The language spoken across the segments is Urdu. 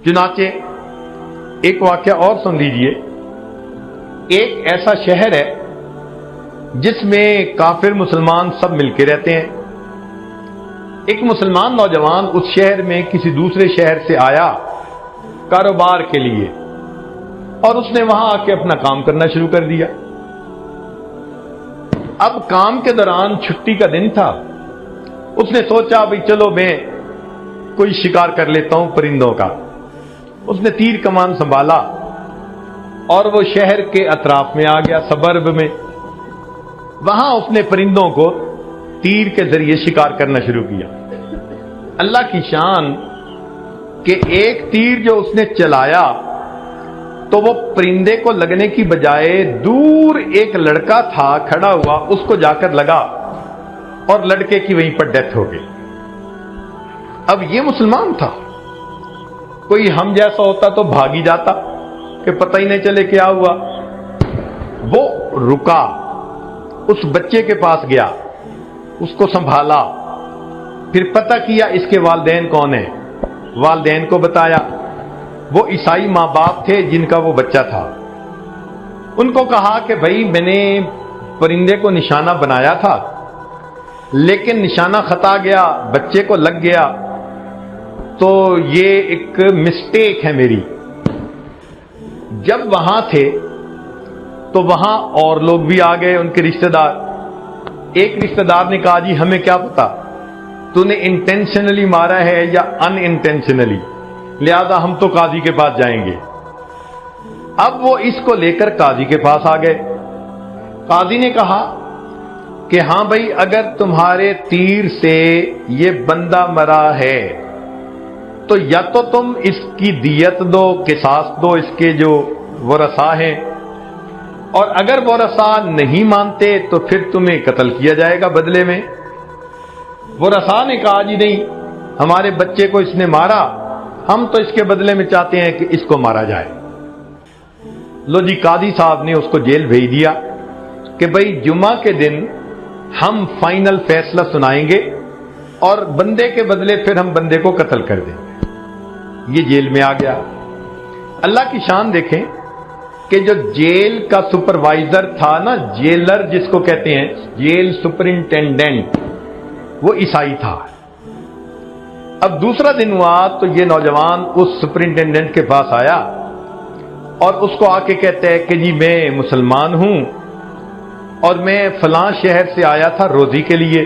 چنانچہ ایک واقعہ اور سن لیجئے۔ ایک ایسا شہر ہے جس میں کافر مسلمان سب مل کے رہتے ہیں۔ ایک مسلمان نوجوان اس شہر میں کسی دوسرے شہر سے آیا کاروبار کے لیے، اور اس نے وہاں آ کے اپنا کام کرنا شروع کر دیا۔ اب کام کے دوران چھٹی کا دن تھا، اس نے سوچا بھئی چلو میں کوئی شکار کر لیتا ہوں پرندوں کا۔ اس نے تیر کمان سنبھالا اور وہ شہر کے اطراف میں آ گیا، سبرب میں۔ وہاں اس نے پرندوں کو تیر کے ذریعے شکار کرنا شروع کیا۔ اللہ کی شان کہ ایک تیر جو اس نے چلایا تو وہ پرندے کو لگنے کی بجائے دور ایک لڑکا تھا کھڑا ہوا، اس کو جا کر لگا اور لڑکے کی وہیں پر ڈیتھ ہو گئی۔ اب یہ مسلمان تھا، کوئی ہم جیسا ہوتا تو بھاگی جاتا کہ پتہ ہی نہیں چلے کیا ہوا۔ وہ رکا، اس بچے کے پاس گیا، اس کو سنبھالا، پھر پتہ کیا اس کے والدین کون ہیں، والدین کو بتایا۔ وہ عیسائی ماں باپ تھے جن کا وہ بچہ تھا۔ ان کو کہا کہ بھائی میں نے پرندے کو نشانہ بنایا تھا لیکن نشانہ خطا گیا، بچے کو لگ گیا، تو یہ ایک مسٹیک ہے میری۔ جب وہاں تھے تو وہاں اور لوگ بھی آ گئے، ان کے رشتہ دار۔ ایک رشتہ دار نے کہا جی ہمیں کیا پتا تو نے انٹینشنلی مارا ہے یا ان انٹینشنلی، لہذا ہم تو قاضی کے پاس جائیں گے۔ اب وہ اس کو لے کر قاضی کے پاس آ گئے۔ قاضی نے کہا کہ ہاں بھائی اگر تمہارے تیر سے یہ بندہ مرا ہے تو یا تو تم اس کی دیت دو، قصاص دو اس کے جو ورثاء ہیں، اور اگر ورثاء نہیں مانتے تو پھر تمہیں قتل کیا جائے گا بدلے میں۔ ورثاء نے کہا جی نہیں، ہمارے بچے کو اس نے مارا، ہم تو اس کے بدلے میں چاہتے ہیں کہ اس کو مارا جائے۔ لو جی قاضی صاحب نے اس کو جیل بھیج دیا کہ بھئی جمعہ کے دن ہم فائنل فیصلہ سنائیں گے اور بندے کے بدلے پھر ہم بندے کو قتل کر دیں گے۔ یہ جیل میں آ گیا۔ اللہ کی شان دیکھیں کہ جو جیل کا سپروائزر تھا نا، جیلر جس کو کہتے ہیں، جیل سپرنٹینڈنٹ، وہ عیسائی تھا۔ اب دوسرا دن ہوا تو یہ نوجوان اس سپرنٹینڈنٹ کے پاس آیا اور اس کو آ کے کہتا ہے کہ جی میں مسلمان ہوں اور میں فلاں شہر سے آیا تھا روزی کے لیے،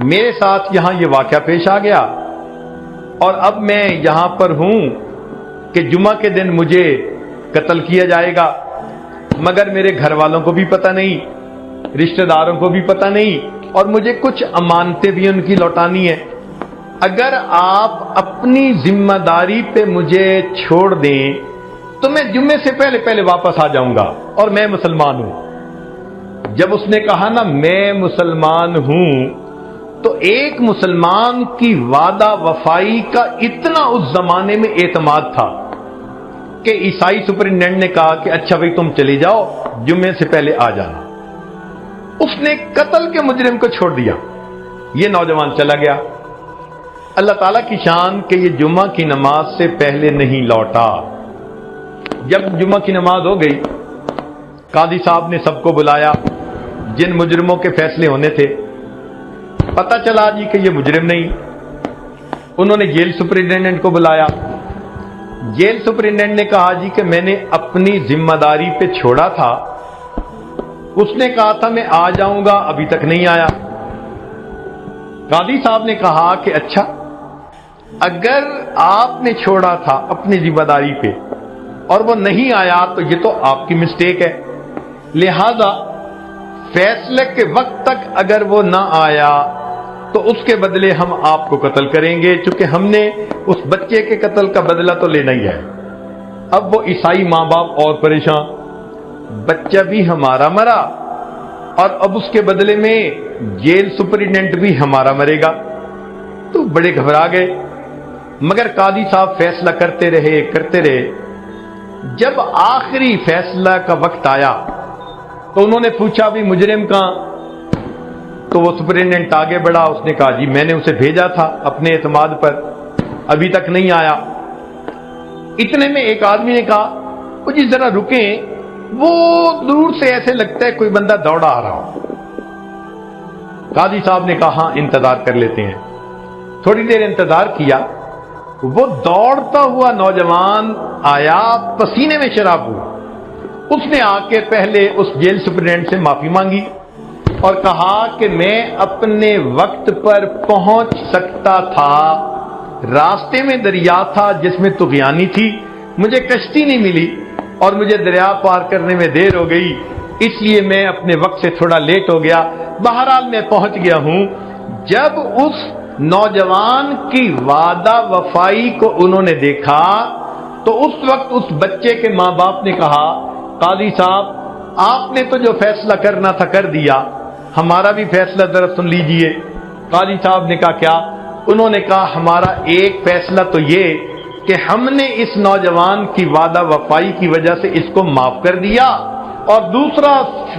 میرے ساتھ یہاں یہ واقعہ پیش آ گیا اور اب میں یہاں پر ہوں کہ جمعہ کے دن مجھے قتل کیا جائے گا، مگر میرے گھر والوں کو بھی پتہ نہیں، رشتہ داروں کو بھی پتہ نہیں، اور مجھے کچھ امانتیں بھی ان کی لوٹانی ہے۔ اگر آپ اپنی ذمہ داری پہ مجھے چھوڑ دیں تو میں جمعے سے پہلے واپس آ جاؤں گا اور میں مسلمان ہوں۔ جب اس نے کہا نا میں مسلمان ہوں تو ایک مسلمان کی وعدہ وفائی کا اتنا اس زمانے میں اعتماد تھا کہ عیسائی سپرنٹینڈنٹ نے کہا کہ اچھا بھائی تم چلی جاؤ، جمعے سے پہلے آ جانا۔ اس نے قتل کے مجرم کو چھوڑ دیا، یہ نوجوان چلا گیا۔ اللہ تعالیٰ کی شان کہ یہ جمعہ کی نماز سے پہلے نہیں لوٹا۔ جب جمعہ کی نماز ہو گئی، قاضی صاحب نے سب کو بلایا جن مجرموں کے فیصلے ہونے تھے۔ پتہ چلا جی کہ یہ مجرم نہیں۔ انہوں نے جیل سپرنٹینڈنٹ کو بلایا۔ جیل سپرنٹینڈنٹ نے کہا جی کہ میں نے اپنی ذمہ داری پہ چھوڑا تھا، اس نے کہا تھا میں آ جاؤں گا، ابھی تک نہیں آیا۔ قاضی صاحب نے کہا کہ اچھا اگر آپ نے چھوڑا تھا اپنی ذمہ داری پہ اور وہ نہیں آیا تو یہ تو آپ کی مسٹیک ہے، لہذا فیصلے کے وقت تک اگر وہ نہ آیا تو اس کے بدلے ہم آپ کو قتل کریں گے، چونکہ ہم نے اس بچے کے قتل کا بدلہ تو لینا ہی ہے۔ اب وہ عیسائی ماں باپ اور پریشان، بچہ بھی ہمارا مرا اور اب اس کے بدلے میں جیل سپرنٹینڈنٹ بھی ہمارا مرے گا، تو بڑے گھبرا گئے۔ مگر قاضی صاحب فیصلہ کرتے رہے۔ جب آخری فیصلہ کا وقت آیا تو انہوں نے پوچھا بھی مجرم کہاں؟ تو وہ سپرنٹینڈنٹ آگے بڑھا، اس نے کہا جی میں نے اسے بھیجا تھا اپنے اعتماد پر، ابھی تک نہیں آیا۔ اتنے میں ایک آدمی نے کہا وہ جی ذرا رکیں، وہ دور سے ایسے لگتا ہے کوئی بندہ دوڑا آ رہا ہو۔ قاضی صاحب نے کہا ہاں انتظار کر لیتے ہیں۔ تھوڑی دیر انتظار کیا، وہ دوڑتا ہوا نوجوان آیا، پسینے میں شراب ہوا۔ اس نے آ کے پہلے اس جیل سپرنٹینڈنٹ سے معافی مانگی اور کہا کہ میں اپنے وقت پر پہنچ سکتا تھا، راستے میں دریا تھا جس میں طغیانی تھی، مجھے کشتی نہیں ملی اور مجھے دریا پار کرنے میں دیر ہو گئی، اس لیے میں اپنے وقت سے تھوڑا لیٹ ہو گیا، بہرحال میں پہنچ گیا ہوں۔ جب اس نوجوان کی وعدہ وفائی کو انہوں نے دیکھا تو اس وقت اس بچے کے ماں باپ نے کہا قاضی صاحب آپ نے تو جو فیصلہ کرنا تھا کر دیا، ہمارا بھی فیصلہ ذرا سن لیجئے۔ قاضی صاحب نے کہا کیا؟ انہوں نے کہا ہمارا ایک فیصلہ تو یہ کہ ہم نے اس نوجوان کی وعدہ وفائی کی وجہ سے اس کو معاف کر دیا، اور دوسرا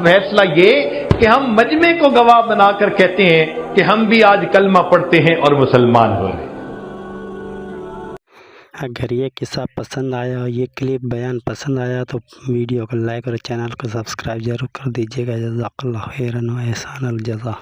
فیصلہ یہ کہ ہم مجمع کو گواہ بنا کر کہتے ہیں کہ ہم بھی آج کلمہ پڑھتے ہیں اور مسلمان ہو رہے ہیں۔ اگر یہ قصہ پسند آیا اور یہ کلپ بیان پسند آیا تو ویڈیو کو لائک اور چینل کو سبسکرائب ضرور کر دیجیے گا۔ جزاک اللہ خیرا و احسان الجزا۔